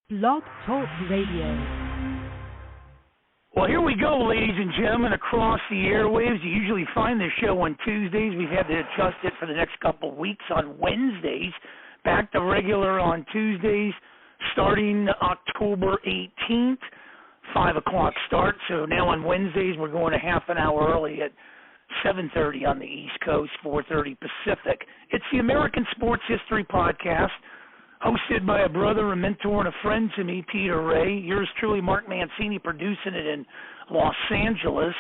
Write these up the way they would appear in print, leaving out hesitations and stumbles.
Blog Talk Radio. Well, here we go, ladies and gentlemen, across the airwaves. You usually find this show on Tuesdays. We've had to adjust it for the next couple of weeks on Wednesdays. Back to regular on Tuesdays, starting October 18th, 5 o'clock start. So now on Wednesdays, we're going a half an hour early at 7:30 on the East Coast, 4:30 Pacific. It's the American Sports History Podcast, hosted by a brother, a mentor, and a friend to me, Peter Ray. Yours truly, Mark Mancini, producing it in Los Angeles.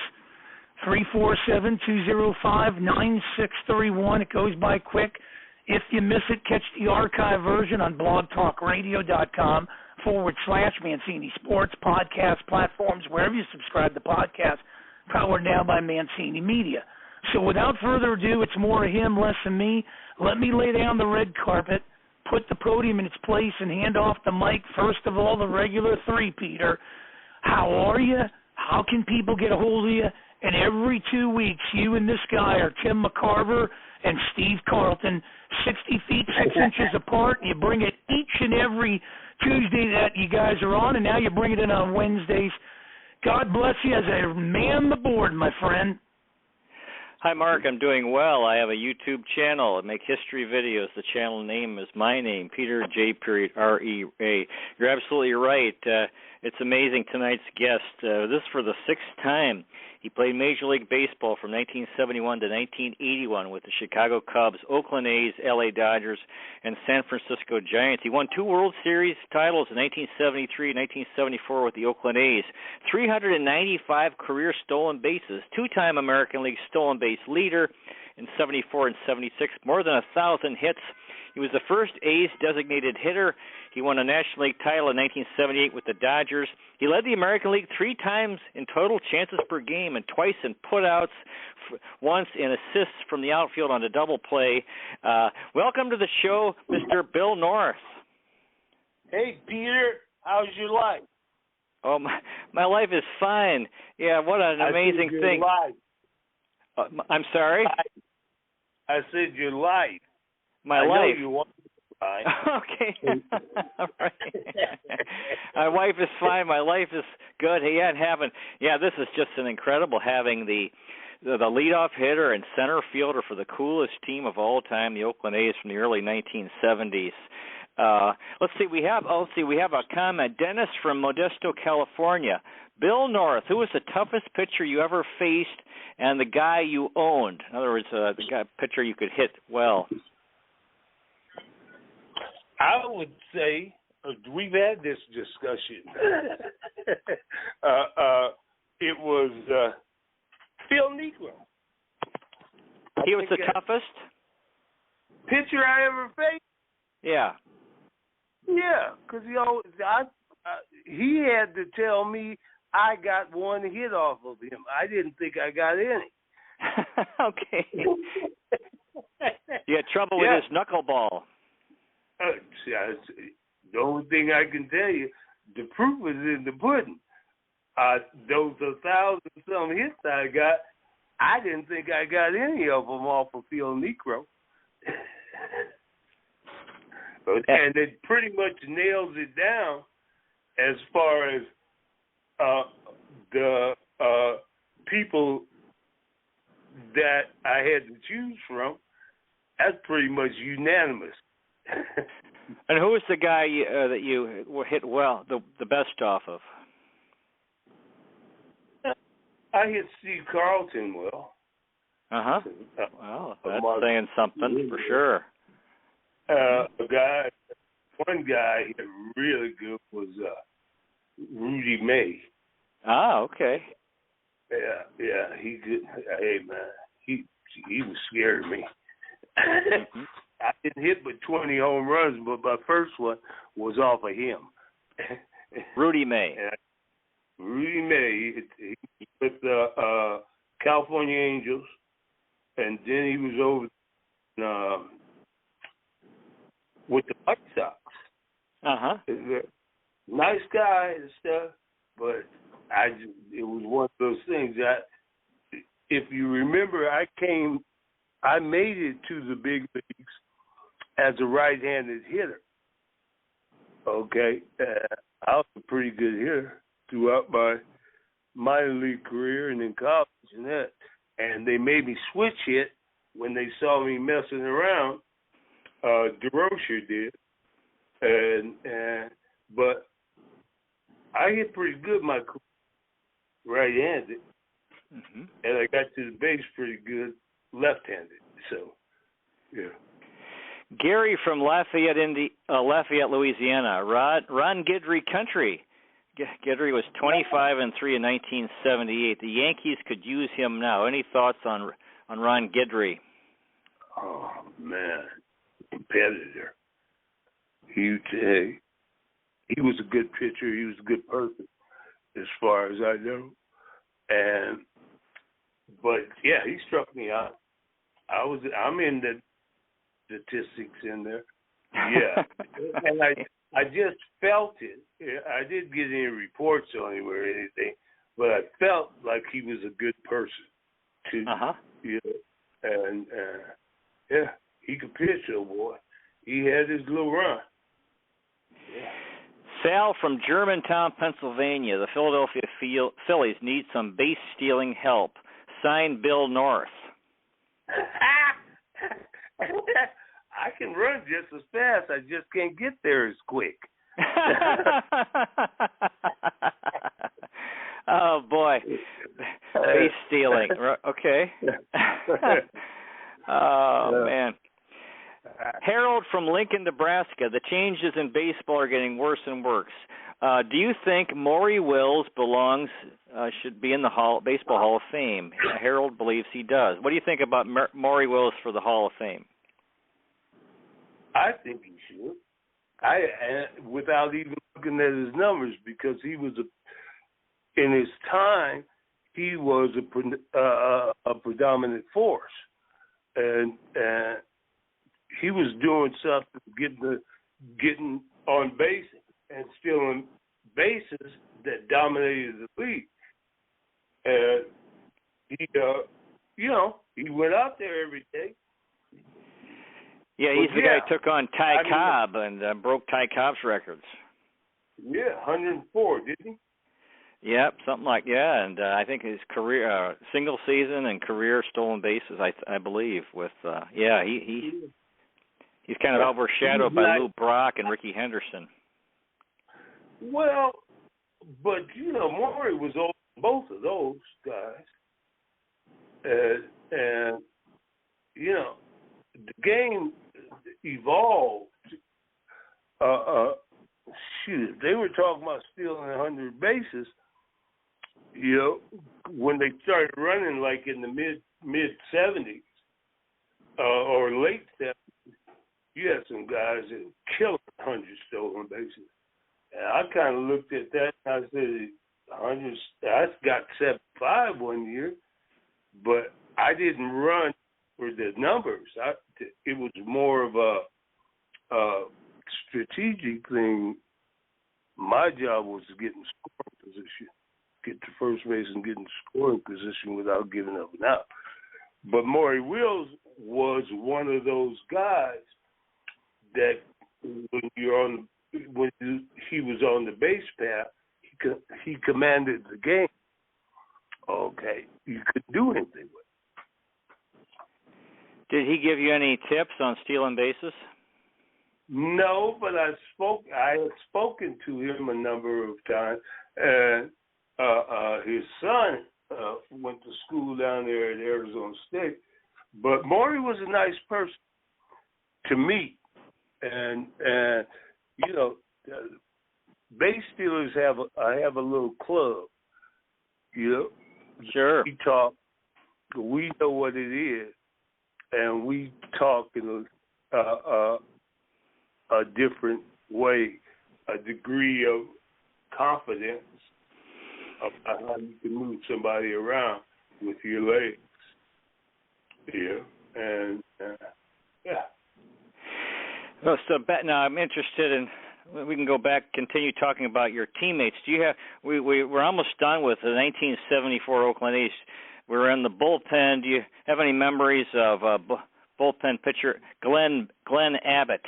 347-205-9631. It goes by quick. If you miss it, catch the archive version on blogtalkradio.com/Mancini Sports podcast platforms, wherever you subscribe to podcasts, powered now by Mancini Media. So without further ado, it's more of him, less of me. Let me lay down the red carpet, put the podium in its place, and hand off the mic. First of all, the regular three, Peter. How are you? How can people get a hold of you? And every 2 weeks, you and this guy are Tim McCarver and Steve Carlton, 60 feet, 6 inches apart. You bring it each and every Tuesday that you guys are on, and now you bring it in on Wednesdays. God bless you as I man the board, my friend. Hi, Mark. I'm doing well. I have a YouTube channel. I make history videos. The channel name is my name, Peter J. R-E-A. You're absolutely right. It's amazing, tonight's guest. This is for the sixth time. He played Major League Baseball from 1971 to 1981 with the Chicago Cubs, Oakland A's, LA Dodgers, and San Francisco Giants. He won 2 World Series titles in 1973 and 1974 with the Oakland A's, 395 career stolen bases, 2-time American League stolen base leader in 74 and 76, more than 1,000 hits. He was the first A's designated hitter. He won a National League title in 1978 with the Dodgers. He led the American League 3 times in total chances per game and twice in putouts, once in assists from the outfield on a double play. Welcome to the show, Mr. Bill North. Hey, Peter, how's your life? Oh, my life is fine. Yeah, what an amazing thing. Life. I'm sorry? I said your life. My I life. know you want fine. Okay. All right. My wife is fine. My life is good. This is just an incredible having the leadoff hitter and center fielder for the coolest team of all time, the Oakland A's from the early 1970s. Let's see. We have a comment. Dennis from Modesto, California. Bill North, who was the toughest pitcher you ever faced, and the guy you owned? In other words, the pitcher you could hit well. I would say we've had this discussion. It was Phil Niekro. He was the toughest pitcher I ever faced. Yeah. Yeah, because he had to tell me I got one hit off of him. I didn't think I got any. Okay. You had trouble with his knuckleball. The only thing I can tell you, the proof is in the pudding. Those 1,000-some hits I got, I didn't think I got any of them off of Phil Niekro. And it pretty much nails it down as far as the people that I had to choose from. That's pretty much unanimous. And who was the guy that you hit well, the best off of? I hit Steve Carlton well. Uh-huh. Well, that's saying something for sure. One guy hit really good was Rudy May. Ah, okay. Yeah, he did. Hey, man, he was scared of me. Mm-hmm. I didn't hit but 20 home runs, but my first one was off of him. Rudy May. Rudy May, he with the California Angels, and then he was over with the White Sox. Uh-huh. Nice guy and stuff, but it was one of those things that, if you remember, I made it to the big leagues as a right-handed hitter. Okay, I was a pretty good hitter throughout my minor league career and in college and that. And they made me switch hit when they saw me messing around. DeRocher did, but I hit pretty good my career right-handed, and I got to the base pretty good left-handed. So, yeah. Gary from Lafayette, Louisiana. Ron Guidry country. Guidry was 25-3 in 1978. The Yankees could use him now. Any thoughts on Ron Guidry? Oh man, competitor. He was a good pitcher. He was a good person, as far as I know. But yeah, he struck me out. I'm in the statistics in there. Yeah, and I just felt it. I didn't get any reports on him or anything, but I felt like he was a good person too. You know, and yeah, he could pitch, oh boy. He had his little run. Yeah. Sal from Germantown, Pennsylvania. The Philadelphia Phillies need some base stealing help. Sign Bill North. I can run just as fast. I just can't get there as quick. Oh, boy. Base stealing. Okay. Oh, man. Harold from Lincoln, Nebraska. The changes in baseball are getting worse and worse. Do you think Maury Wills should be in the Baseball Hall of Fame? Harold believes he does. What do you think about Maury Wills for the Hall of Fame? I think he should. Without even looking at his numbers, because he was in his time, he was a predominant force, and he was doing something, getting on base and stealing bases that dominated the league. And he went out there every day. Yeah, he's the guy who took on Ty Cobb and broke Ty Cobb's records. Yeah, 104, didn't he? Yep, something like and I think his career, single season and career stolen bases, I believe. With he's kind of overshadowed by Lou Brock and Ricky Henderson. Well, but Maury was over both of those guys, and the game evolved. They were talking about stealing 100 bases. When they started running, like in the mid 70s or late 70s, you had some guys that were killing 100 stolen bases. And I kind of looked at that and I said, 100. I got 75 one year, but I didn't run for the numbers. It was more of a strategic thing. My job was to get in scoring position, get to first base and get in scoring position without giving up an out. But Maury Wills was one of those guys that when he was on the base path, he commanded the game. Okay, you couldn't do anything with it. Did he give you any tips on stealing bases? No, but I had spoken to him a number of times, and his son went to school down there at Arizona State. But Maury was a nice person to meet, and base stealers have a little club. Sure. We talk. We know what it is, and we talk in a different way, a degree of confidence about how you can move somebody around with your legs. And Well, so now I'm interested in. We can go back, continue talking about your teammates. Do you have? We're almost done with the 1974 Oakland A's. We're in the bullpen. Do you have any memories of bullpen pitcher Glenn Abbott?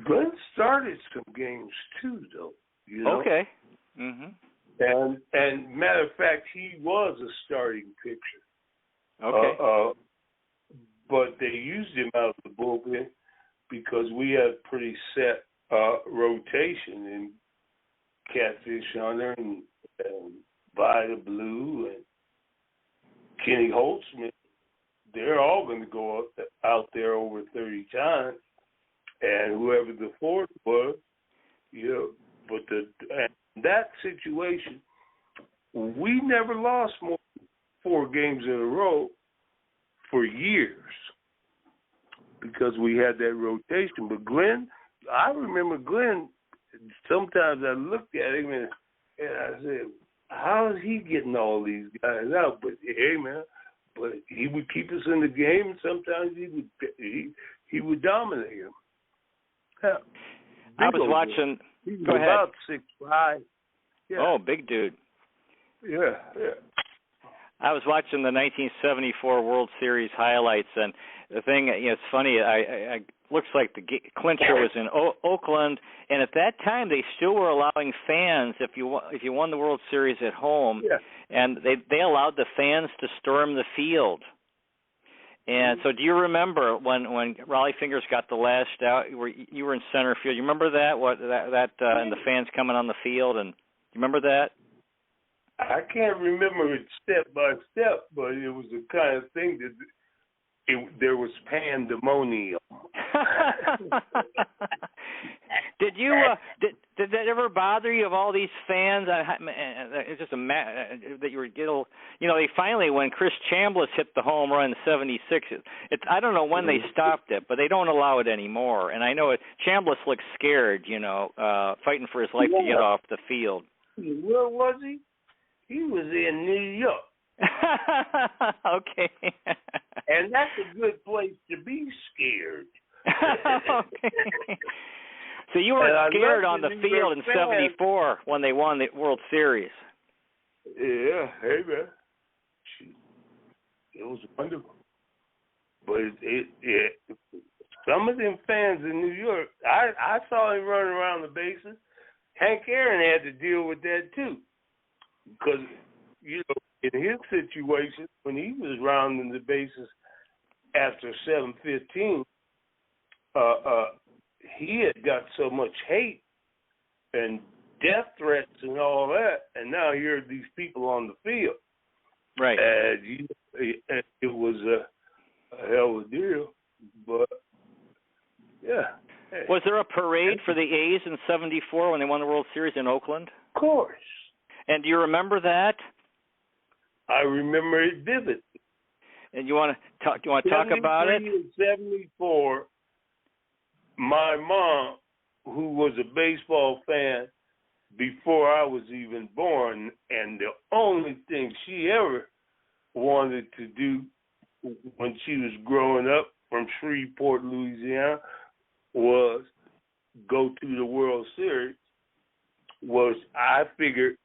Glenn started some games too, though. You know. Okay. Mhm. And matter of fact, he was a starting pitcher. Okay. But they used him out of the bullpen because we had pretty set rotation in Catfish Hunter and Vida Blue and Kenny Holtzman. They're all going to go out there over 30 times, and whoever the fourth was, but that situation, we never lost more than 4 games in a row for years because we had that rotation. But Glenn, I remember Glenn, sometimes I looked at him and I said, how is he getting all these guys out? But hey, man, but he would keep us in the game, and sometimes he would dominate them. Yeah. I was watching. He was Go ahead. about 6'5". Yeah. Oh, big dude. Yeah. I was watching the 1974 World Series highlights, and the thing, it's funny. I looks like the clincher was in Oakland, and at that time they still were allowing fans if you won the World Series at home, and they allowed the fans to storm the field. And so, do you remember when Raleigh Fingers got the last out? You were in center field. You remember that? And the fans coming on the field, and you remember that? I can't remember it step by step, but it was the kind of thing that there was pandemonium. Did that ever bother you of all these fans? It's just that you were they finally, when Chris Chambliss hit the home run in '76, I don't know when they stopped it, but they don't allow it anymore. And I know Chambliss looked scared, fighting for his life to get off the field. Where was he? He was in New York. Okay. And that's a good place to be scared. Okay. So you were scared on the field in '74 when they won the World Series. Yeah, hey man, it was wonderful. But some of them fans in New York, I saw him running around the bases. Hank Aaron had to deal with that too, because in his situation when he was rounding the bases after 7:15, he had got so much hate and death threats and all that, and now here are these people on the field. Right. And it was a hell of a deal, but yeah. Hey. Was there a parade for the A's in '74 when they won the World Series in Oakland? Of course. And do you remember that? I remember it vividly. And you want to talk about it? In '74, my mom, who was a baseball fan before I was even born, and the only thing she ever wanted to do when she was growing up from Shreveport, Louisiana, was go to the World Series. I figured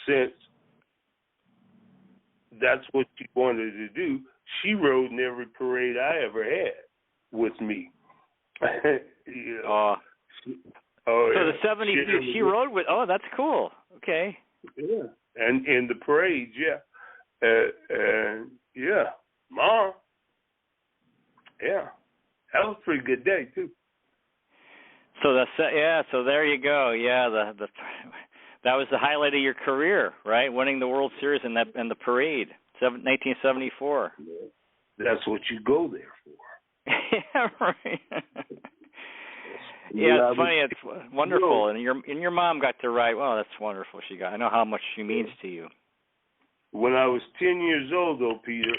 since that's what she wanted to do, she rode in every parade I ever had with me. So the '70s, she rode with. Oh, that's cool. Okay. Yeah, and in the parade, Mom. Yeah, that was a pretty good day too. So so there you go. Yeah, that was the highlight of your career, right? Winning the World Series and the parade, 1974. That's what you go there for. Yeah, right. Yeah, it's funny. It's wonderful, and your mom got to ride. Well, that's wonderful. I know how much she means to you. When I was 10 years old, though, Peter,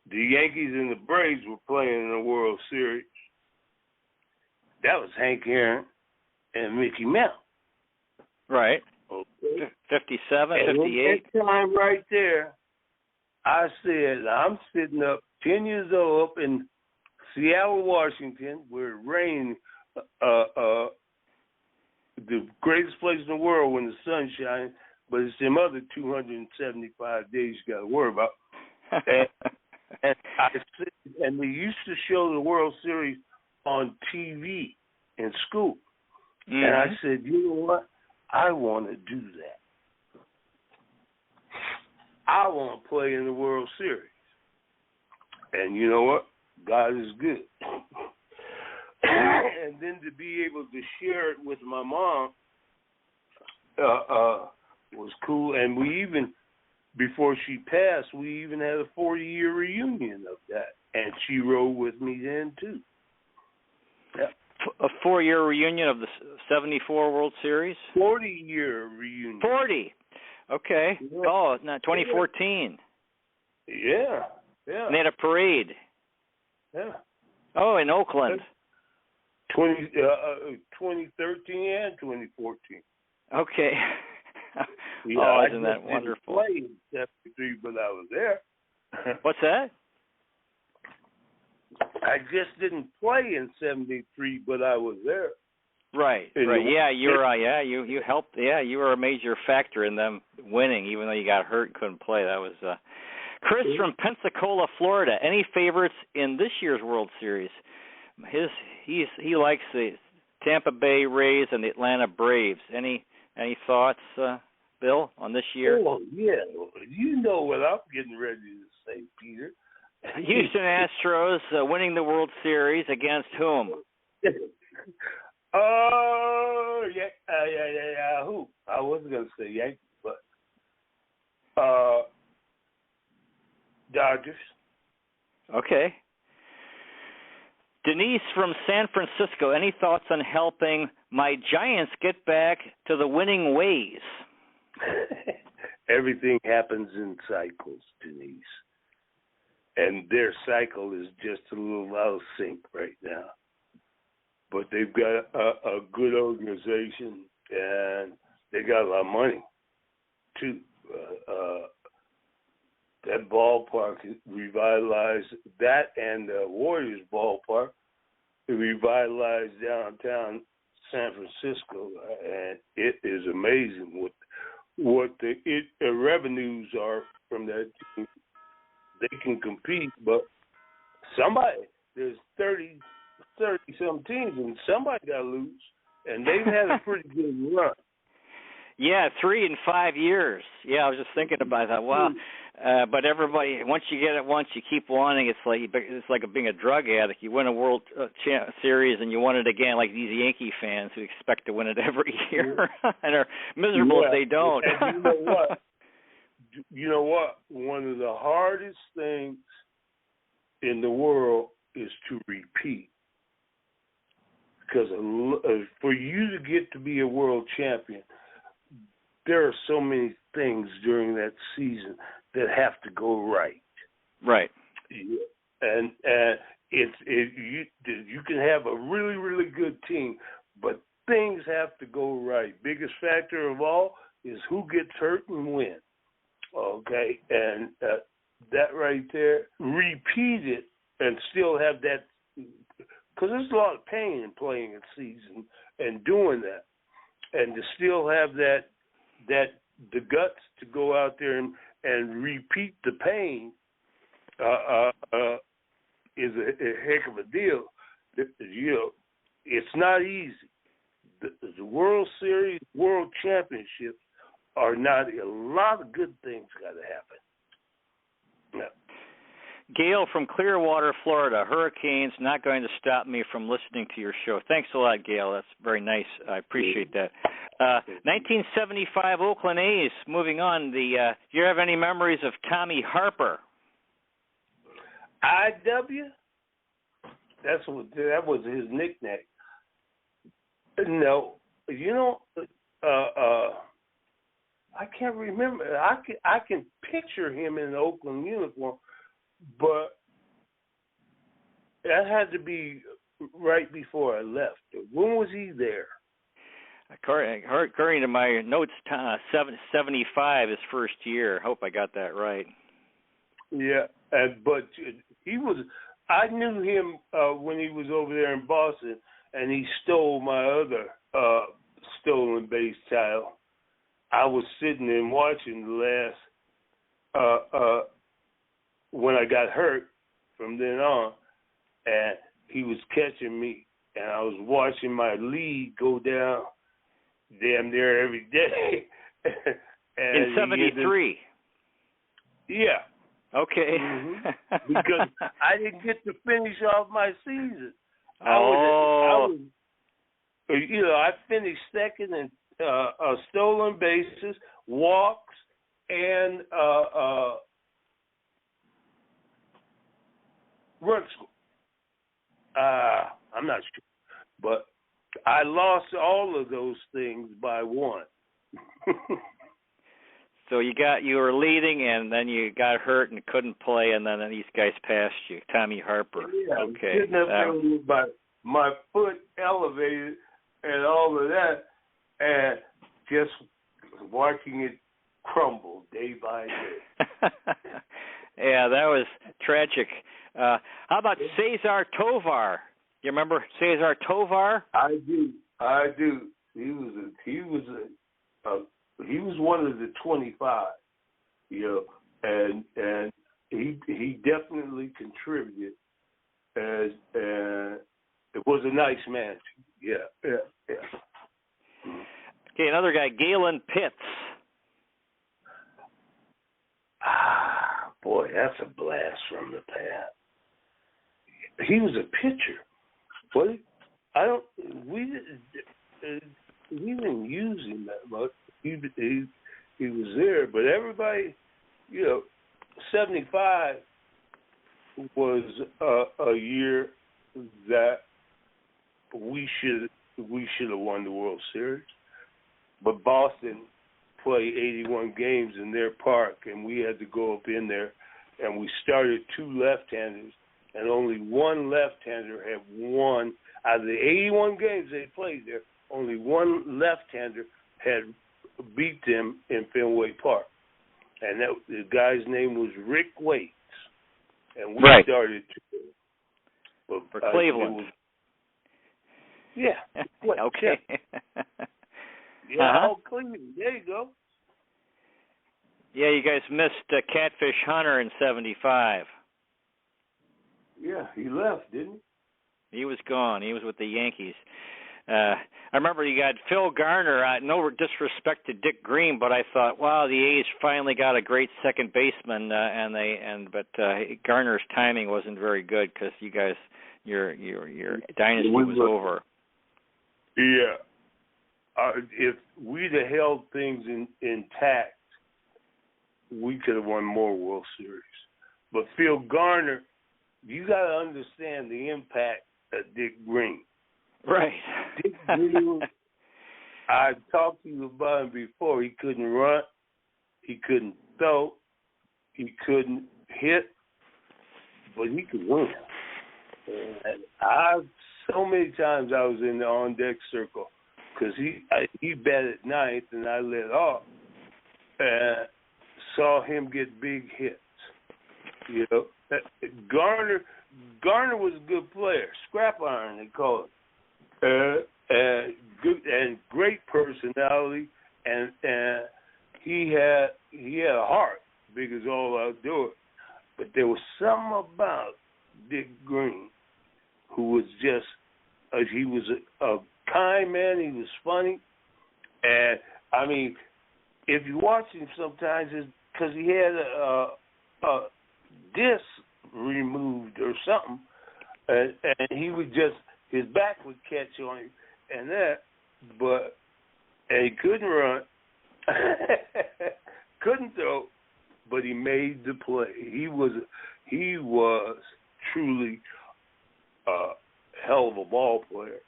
the Yankees and the Braves were playing in the World Series. That was Hank Aaron and Mickey Mantle. Right. Okay. 57, and 58. That time right there, I said, I'm sitting up 10 years old up in Seattle, Washington, where it rained, the greatest place in the world when the sun shines, but it's them other 275 days you got to worry about. And they used to show the World Series on TV in school. Mm-hmm. And I said, you know what? I want to do that. I want to play in the World Series. And you know what? God is good. And then to be able to share it with my mom was cool. And we even, before she passed, we even had a 40-year reunion of that. And she rode with me then, too. Yeah. A 4-year reunion of the 74 World Series? 40-year reunion. 40. Okay. Yeah. Oh, not 2014. Yeah. And they had a parade. Yeah. Oh, in Oakland. 2013 and 2014. Okay. Yeah, oh, isn't that wonderful? I didn't play in 73, but I was there. What's that? I just didn't play in 73, but I was there. Right. Yeah, you helped. Yeah, you were a major factor in them winning, even though you got hurt and couldn't play. That was Chris from Pensacola, Florida. Any favorites in this year's World Series? He likes the Tampa Bay Rays and the Atlanta Braves. Any thoughts, Bill, on this year? Oh yeah, you know what I'm getting ready to say, Peter. Houston Astros winning the World Series against whom? Oh, yeah. Who? I wasn't going to say Yankees, but Dodgers. Okay. Denise from San Francisco, any thoughts on helping my Giants get back to the winning ways? Everything happens in cycles, Denise. And their cycle is just a little out of sync right now. But they've got a good organization, and they got a lot of money, too. That ballpark revitalized, that and the Warriors ballpark revitalized downtown San Francisco, and it is amazing what the revenues are from that team. They can compete, but there's 30-some teams, and somebody got to lose, and they've had a pretty good run. Yeah, 3 in 5 years. Yeah, I was just thinking about that. Wow. But everybody, once you get it once, you keep wanting. It's like being a drug addict. You win a World Series and you want it again, like these Yankee fans who expect to win it every year and are miserable if they don't. And you know what? One of the hardest things in the world is to repeat. Because for you to get to be a world champion, there are so many things during that season that have to go right. Right. And you can have a really, really good team, but things have to go right. Biggest factor of all is who gets hurt and when. Okay, and that right there, repeat it and still have that, because there's a lot of pain in playing a season and doing that, and to still have that the guts to go out there and repeat the pain is a heck of a deal. You know, it's not easy. The World Series, World Championships are not, a lot of good things got to happen. Yeah. Gail from Clearwater, Florida. Hurricanes not going to stop me from listening to your show. Thanks a lot, Gail. That's very nice. I appreciate that. 1975 Oakland A's. Moving on. Do you have any memories of Tommy Harper? IW? That was his nickname. No, you know, I can't remember. I can picture him in an Oakland uniform, but that had to be right before I left. When was he there? According to my notes, 75 his first year. Hope I got that right. Yeah, but he was. I knew him when he was over there in Boston, and he stole my other stolen base title. I was sitting and watching the last when I got hurt from then on, and he was catching me, and I was watching my league go down damn near every day. In 73. Yeah. Okay. Because I didn't get to finish off my season. I finished second in stolen bases, walks, and run score. I'm not sure, but I lost all of those things by one. So you were leading, and then you got hurt and couldn't play, and then these guys passed you. Tommy Harper. Yeah, okay. My foot elevated and all of that, and just watching it crumble day by day. Yeah, that was tragic. How about Cesar Tovar? You remember Cesar Tovar? I do. He was one of the 25, and he definitely contributed, and it was a nice match. Yeah. Okay, another guy, Galen Pitts. Boy, that's a blast from the past. He was a pitcher. What? We didn't use him that much. He was there, but everybody, 75 was a year that we should have won the World Series. But Boston played 81 games in their park, and we had to go up in there, and we started 2 left-handers, and only one left-hander had won. Out of the 81 games they played there, only one left-hander had beat them in Fenway Park, and the guy's name was Rick Waits, and we started 2. For Cleveland. Okay. Yeah, Cleveland. There you go. Yeah, you guys missed Catfish Hunter in 75. Yeah, he left, didn't he? He was gone. He was with the Yankees. I remember you got Phil Garner. No disrespect to Dick Green, but I thought, wow, the A's finally got a great second baseman, but Garner's timing wasn't very good because you guys, your dynasty was over. Yeah. If we'd have held things intact, we could have won more World Series. But Phil Garner, you got to understand the impact of Dick Green. Right. Dick Green, I talked to you about him before. He couldn't run. He couldn't throw. He couldn't hit. But he could win. And so many times I was in the on-deck circle because he batted ninth and I lit off and saw him get big hits. Garner was a good player. Scrap iron, they call it. Good and great personality, and he had a heart big as all outdoors. But there was something about Dick Green who was just he was a kind man. He was funny, and I mean, if you watch him sometimes, it's because he had a disc removed or something, and he would just his back would catch on him, and he couldn't run, couldn't throw, but he made the play. He was truly a hell of a ball player.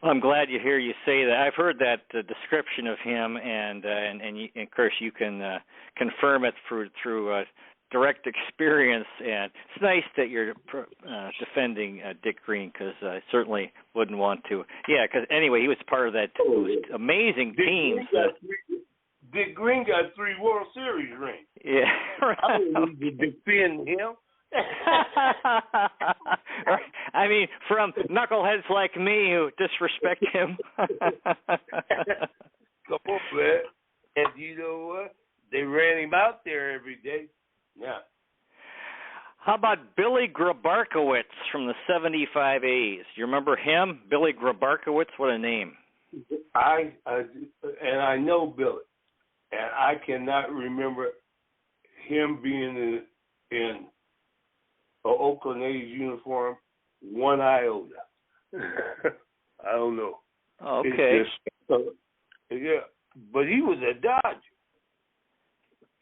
Well, I'm glad you say that. I've heard that description of him, and of course you can confirm it through direct experience. And it's nice that you're defending Dick Green, because I certainly wouldn't want to. Yeah, because anyway, he was part of that amazing team. Dick Green got 3 World Series rings. Yeah, right. I wouldn't need to defend him. I mean, from knuckleheads like me who disrespect him. Come on, man. And you know what? They ran him out there every day. Yeah. How about Billy Grabarkowitz from the 75 A's. You remember him? Billy Grabarkowitz? What a name. I know Billy, and I cannot remember him being in an Oakland A's uniform one iota. I don't know. Oh, okay. Yeah, but he was a Dodger.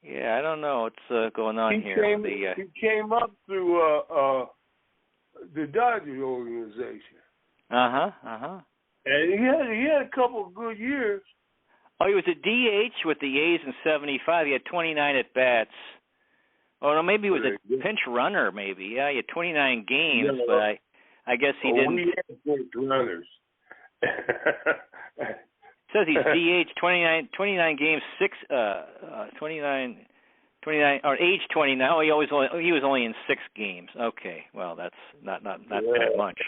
Yeah, I don't know what's going on here. He came up through the Dodgers organization. And he had a couple of good years. Oh, he was a DH with the A's in 75. He had 29 at bats. Oh no, maybe he was a pinch runner. Maybe he had 29 games, yeah, but I guess he didn't. We had pinch runners. It says he's DH 29 games, 29 or age 29. Oh, he was only in 6 games. Okay, well that's not that much.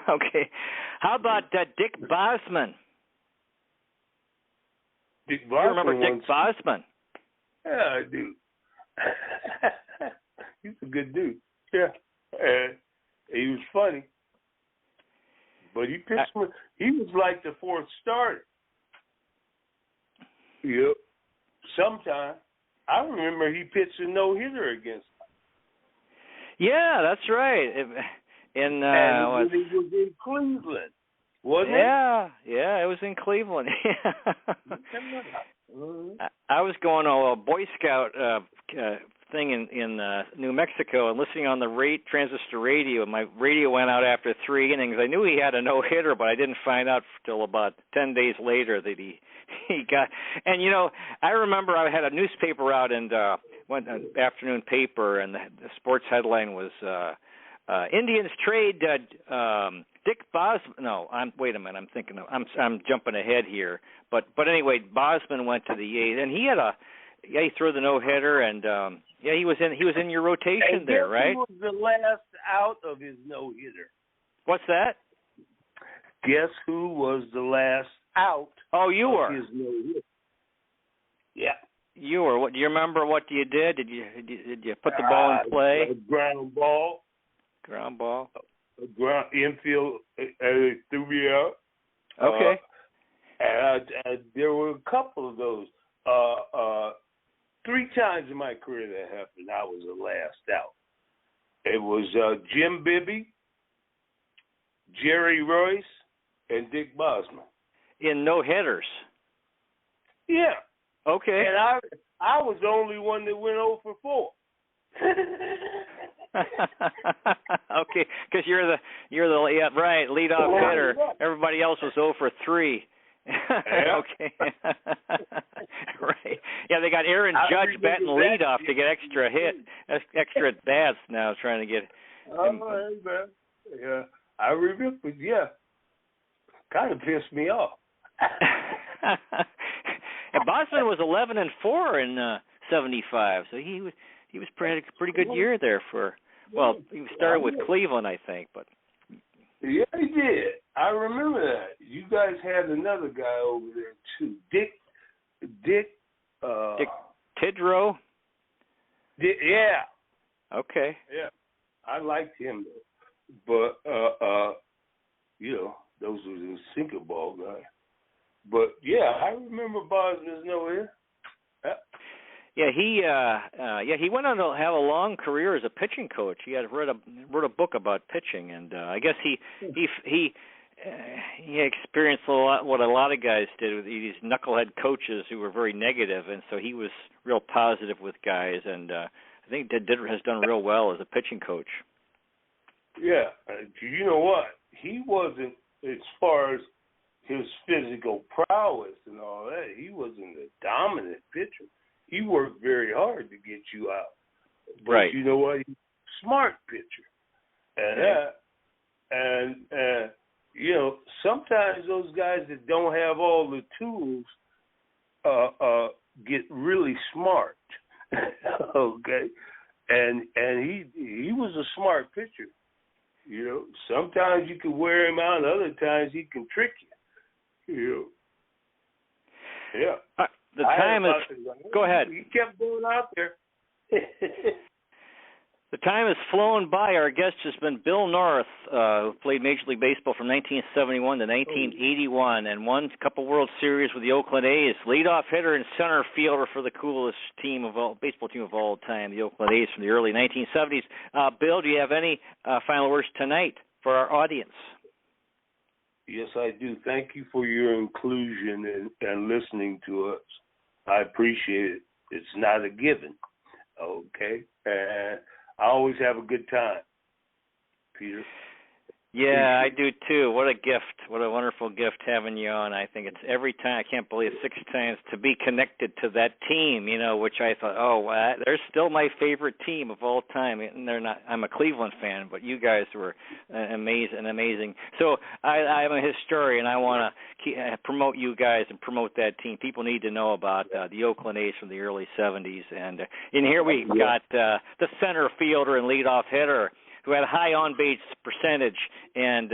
Okay, how about Dick Bosman? Dick Bosman. You remember Dick Bosman? Yeah, I do. He's a good dude. Yeah, and he was funny. But he pitched. He was like the fourth starter. Yep. Sometime I remember he pitched a no-hitter against him. Yeah, that's right. And he was in Cleveland, wasn't it? Yeah, it was in Cleveland. I was going to a Boy Scout thing in New Mexico and listening on the transistor radio. My radio went out after 3 innings. I knew he had a no-hitter, but I didn't find out till about 10 days later that he got. And I remember I had a newspaper out and went an afternoon paper, and the sports headline was Indians trade Dick Bosman. No, wait a minute. I'm thinking I'm jumping ahead here. But anyway, Bosman went to the A's, and he had he threw the no-hitter, and he was in your rotation and there, right? Who was the last out of his no-hitter? What's that? Guess who was the last out? Oh, you were. His no-hitter. Yeah. You were. What do you remember? What you did? Did you put the ball in play? A ground ball. Ground ball. A ground infield. Threw me out. Okay. And there were a couple of those. 3 times in my career that happened. I was the last out. It was Jim Bibby, Jerry Royce, and Dick Bosman. In no-hitters? Yeah. Okay. And I was the only one that went 0 for 4. Okay, because you're the leadoff hitter. Everybody else was 0 for 3. Yeah. Okay. Right. Yeah, they got Aaron Judge batting leadoff to get extra at bats now, trying to get. Oh, man. Yeah, I remember. Yeah, kind of pissed me off. And Bosman was 11-4 in 75, so he was pretty good year there for. Well, he started with Cleveland, I think, but. Yeah, he did. I remember that. You guys had another guy over there too, Dick Tidrow. Yeah. Okay. Yeah, I liked him though, but those were the sinker ball guys. But yeah, I remember Bosman's no-hitter. Yeah, he went on to have a long career as a pitching coach. He had wrote a book about pitching, and I guess he experienced what a lot of guys did with these knucklehead coaches who were very negative, and so he was real positive with guys, and I think has done real well as a pitching coach. Yeah, you know what? He wasn't, as far as his physical prowess and all that, he wasn't a dominant pitcher. He worked very hard to get you out. But right. You know what? He's a smart pitcher. And sometimes those guys that don't have all the tools get really smart. Okay? And he was a smart pitcher. Sometimes you can wear him out, and other times he can trick you. Yeah. The time is. Go ahead. He kept going out there. The time has flown by. Our guest has been Bill North, who played Major League Baseball from 1971 to 1981 and won a couple World Series with the Oakland A's. Leadoff hitter and center fielder for the coolest baseball team of all time, the Oakland A's from the early 1970s. Bill, do you have any final words tonight for our audience? Yes, I do. Thank you for your inclusion and listening to us. I appreciate it. It's not a given, okay? And I always have a good time, Peter. Yeah, I do too. What a gift. What a wonderful gift having you on. I think it's every time, I can't believe 6 times, to be connected to that team, which I thought, they're still my favorite team of all time. And they're not. I'm a Cleveland fan, but you guys were amazing. So I'm a historian. I want to promote you guys and promote that team. People need to know about the Oakland A's from the early 70s. And in here we've got the center fielder and leadoff hitter, who had a high on-base percentage and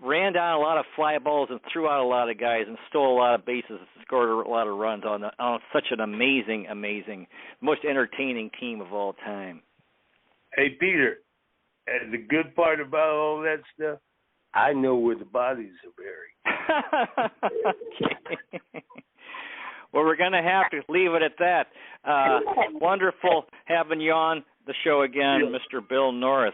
ran down a lot of fly balls and threw out a lot of guys and stole a lot of bases and scored a lot of runs on such an amazing, most entertaining team of all time. Hey, Peter, and the good part about all that stuff, I know where the bodies are buried. Okay. Well, we're going to have to leave it at that. Wonderful having you on the show again, Mr. Bill North.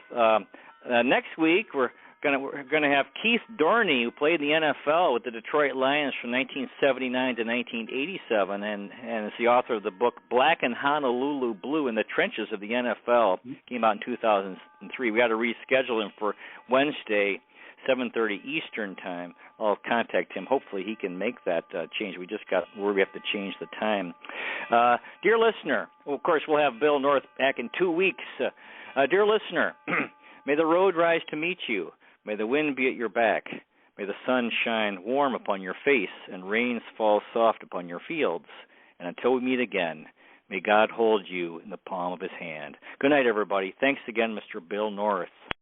Next week we're going to have Keith Dorney, who played in the NFL with the Detroit Lions from 1979 to 1987, and is the author of the book Black and Honolulu Blue in the Trenches of the NFL. Came out in 2003. We got to reschedule him for Wednesday, 7:30 Eastern time. I'll contact him. Hopefully he can make that change. We just got where we have to change the time. Dear listener, of course we'll have Bill North back in 2 weeks. Dear listener, may the road rise to meet you. May the wind be at your back. May the sun shine warm upon your face and rains fall soft upon your fields. And until we meet again, may God hold you in the palm of his hand. Good night, everybody. Thanks again, Mr. Bill North.